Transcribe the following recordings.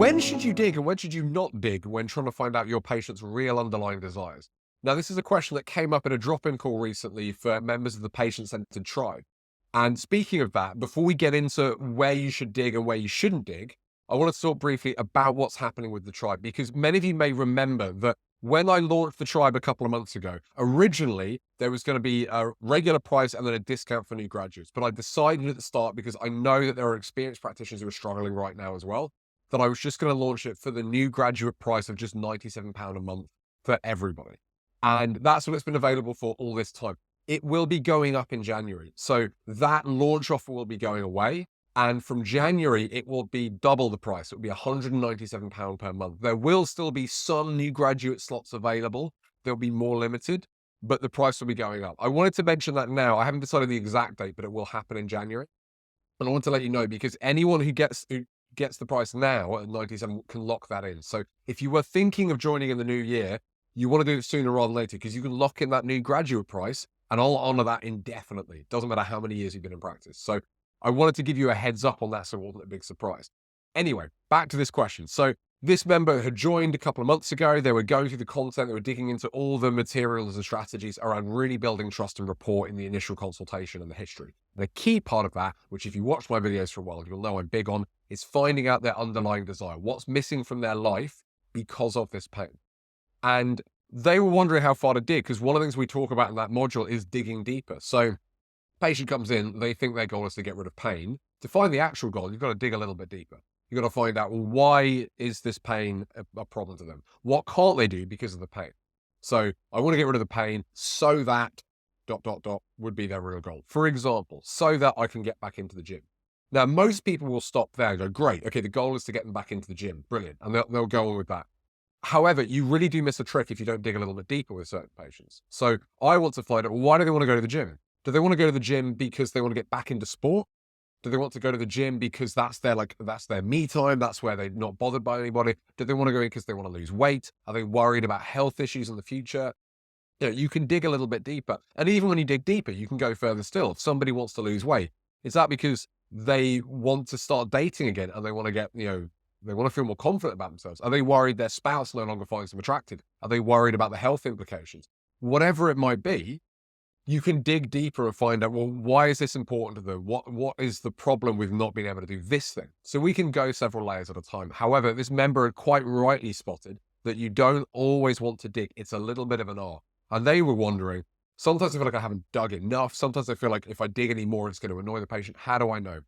When should you dig and when should you not dig when trying to find out your patient's real underlying desires? Now, this is a question that came up in a drop-in call recently for members of the patient-centered tribe. And speaking of that, before we get into where you should dig and where you shouldn't dig, I want to talk briefly about what's happening with the tribe, because many of you may remember that when I launched the tribe a couple of months ago, originally there was going to be a regular price and then a discount for new graduates. But I decided at the start, because I know that there are experienced practitioners who are struggling right now as well, that I was just going to launch it for the new graduate price of just £97 a month for everybody. And that's what it's been available for all this time. It will be going up in January. So that launch offer will be going away. And from January, it will be double the price. It will be £197 per month. There will still be some new graduate slots available. They'll be more limited, but the price will be going up. I wanted to mention that now. I haven't decided the exact date, but it will happen in January. And I want to let you know, because anyone who gets the price now at 97 can lock that in. So if you were thinking of joining in the new year, you want to do it sooner rather than later, because you can lock in that new graduate price and I'll honor that indefinitely. Doesn't matter how many years you've been in practice. So I wanted to give you a heads up on that so it wasn't a big surprise. Anyway, back to this question. So this member had joined a couple of months ago. They were going through the content. They were digging into all the materials and strategies around really building trust and rapport in the initial consultation and the history. And a key part of that, which if you watch my videos for a while, you'll know I'm big on, is finding out their underlying desire. What's missing from their life because of this pain? And they were wondering how far to dig, because one of the things we talk about in that module is digging deeper. So patient comes in, they think their goal is to get rid of pain. To find the actual goal, you've got to dig a little bit deeper. You've got to find out, well, why is this pain a problem to them? What can't they do because of the pain? So I want to get rid of the pain so that ... would be their real goal. For example, so that I can get back into the gym. Now, most people will stop there and go, great, okay, the goal is to get them back into the gym. Brilliant. And they'll go on with that. However, you really do miss a trick if you don't dig a little bit deeper with certain patients. So I want to find out, well, why do they want to go to the gym? Do they want to go to the gym because they want to get back into sport? Do they want to go to the gym because that's their me time? That's where they're not bothered by anybody. Do they want to go in because they want to lose weight? Are they worried about health issues in the future? You know, you can dig a little bit deeper. And even when you dig deeper, you can go further still. If somebody wants to lose weight, is that because they want to start dating again and they want to get, they want to feel more confident about themselves? Are they worried their spouse no longer finds them attractive? Are they worried about the health implications? Whatever it might be, you can dig deeper and find out, well, why is this important to them? What is the problem with not being able to do this thing? So we can go several layers at a time. However, this member had quite rightly spotted that you don't always want to dig. It's a little bit of an art. And they were wondering, sometimes I feel like I haven't dug enough. Sometimes I feel like if I dig any more, it's going to annoy the patient. How do I know?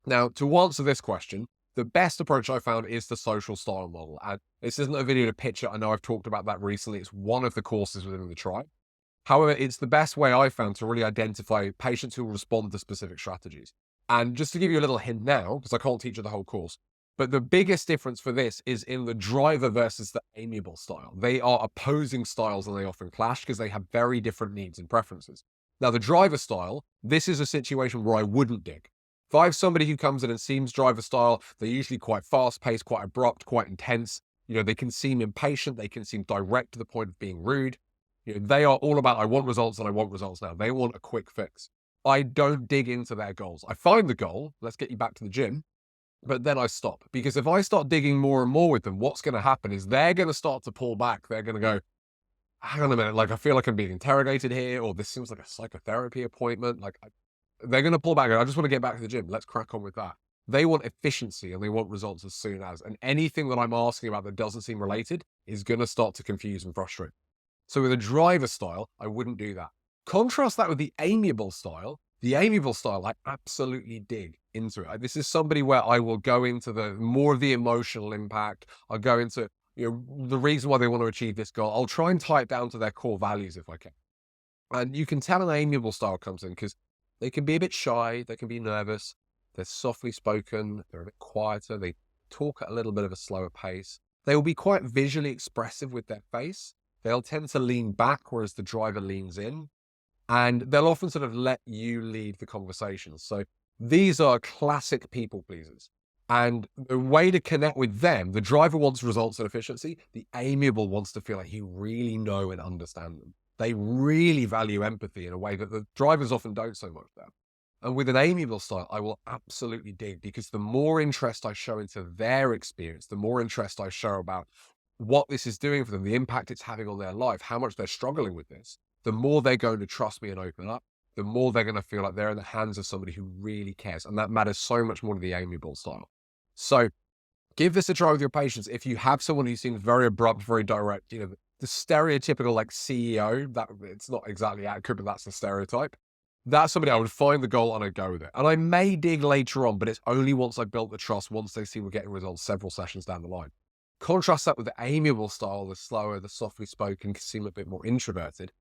Now, to answer this question, the best approach I found is the social style model. And this isn't a video to pitch it. I know I've talked about that recently. It's one of the courses within the tribe. However, it's the best way I found to really identify patients who will respond to specific strategies. And just to give you a little hint now, because I can't teach you the whole course, but the biggest difference for this is in the driver versus the amiable style. They are opposing styles and they often clash because they have very different needs and preferences. Now, the driver style, this is a situation where I wouldn't dig. If I have somebody who comes in and seems driver style, they're usually quite fast-paced, quite abrupt, quite intense. They can seem impatient. They can seem direct to the point of being rude. They are all about, I want results and I want results now. They want a quick fix. I don't dig into their goals. I find the goal, let's get you back to the gym, but then I stop. Because if I start digging more and more with them, what's going to happen is they're going to start to pull back. They're going to go, hang on a minute, I feel like I'm being interrogated here, or this seems like a psychotherapy appointment. They're going to pull back. I just want to get back to the gym. Let's crack on with that. They want efficiency and they want results as soon as. And anything that I'm asking about that doesn't seem related is going to start to confuse and frustrate. So with a driver style, I wouldn't do that. Contrast that with the amiable style. The amiable style, I absolutely dig into it. This is somebody where I will go into the more of the emotional impact. I'll go into the reason why they want to achieve this goal. I'll try and tie it down to their core values if I can. And you can tell an amiable style comes in because they can be a bit shy. They can be nervous. They're softly spoken. They're a bit quieter. They talk at a little bit of a slower pace. They will be quite visually expressive with their face. They'll tend to lean back, whereas the driver leans in. And they'll often sort of let you lead the conversation. So these are classic people pleasers. And the way to connect with them, the driver wants results and efficiency. The amiable wants to feel like you really know and understand them. They really value empathy in a way that the drivers often don't so much there. And with an amiable style, I will absolutely dig, because the more interest I show into their experience, the more interest I show about what this is doing for them, the impact it's having on their life, how much they're struggling with this, the more they're going to trust me and open up, the more they're going to feel like they're in the hands of somebody who really cares. And that matters so much more to the amiable style. So give this a try with your patients. If you have someone who seems very abrupt, very direct, the stereotypical like CEO, that it's not exactly accurate, but that's the stereotype. That's somebody I would find the goal and I'd go with it. And I may dig later on, but it's only once I've built the trust, once they see we're getting results several sessions down the line. Contrast that with the amiable style, the slower, the softly spoken, can seem a bit more introverted.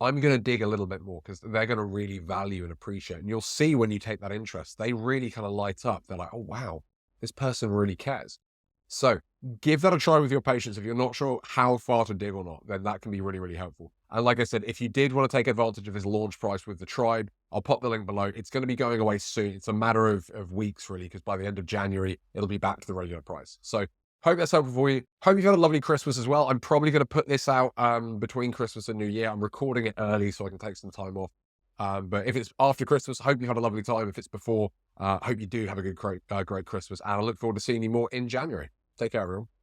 I'm going to dig a little bit more, because they're going to really value and appreciate. And you'll see when you take that interest, they really kind of light up. They're like, oh, wow, this person really cares. So give that a try with your patients. If you're not sure how far to dig or not, then that can be really, really helpful. And like I said, if you did want to take advantage of this launch price with the Tribe, I'll pop the link below. It's going to be going away soon. It's a matter of weeks, really, because by the end of January, it'll be back to the regular price. So hope that's helpful for you. Hope you've had a lovely Christmas as well. I'm probably going to put this out between Christmas and New Year. I'm recording it early so I can take some time off. But if it's after Christmas, hope you've had a lovely time. If it's before, hope you do have a great Christmas. And I look forward to seeing you more in January. Take care, everyone.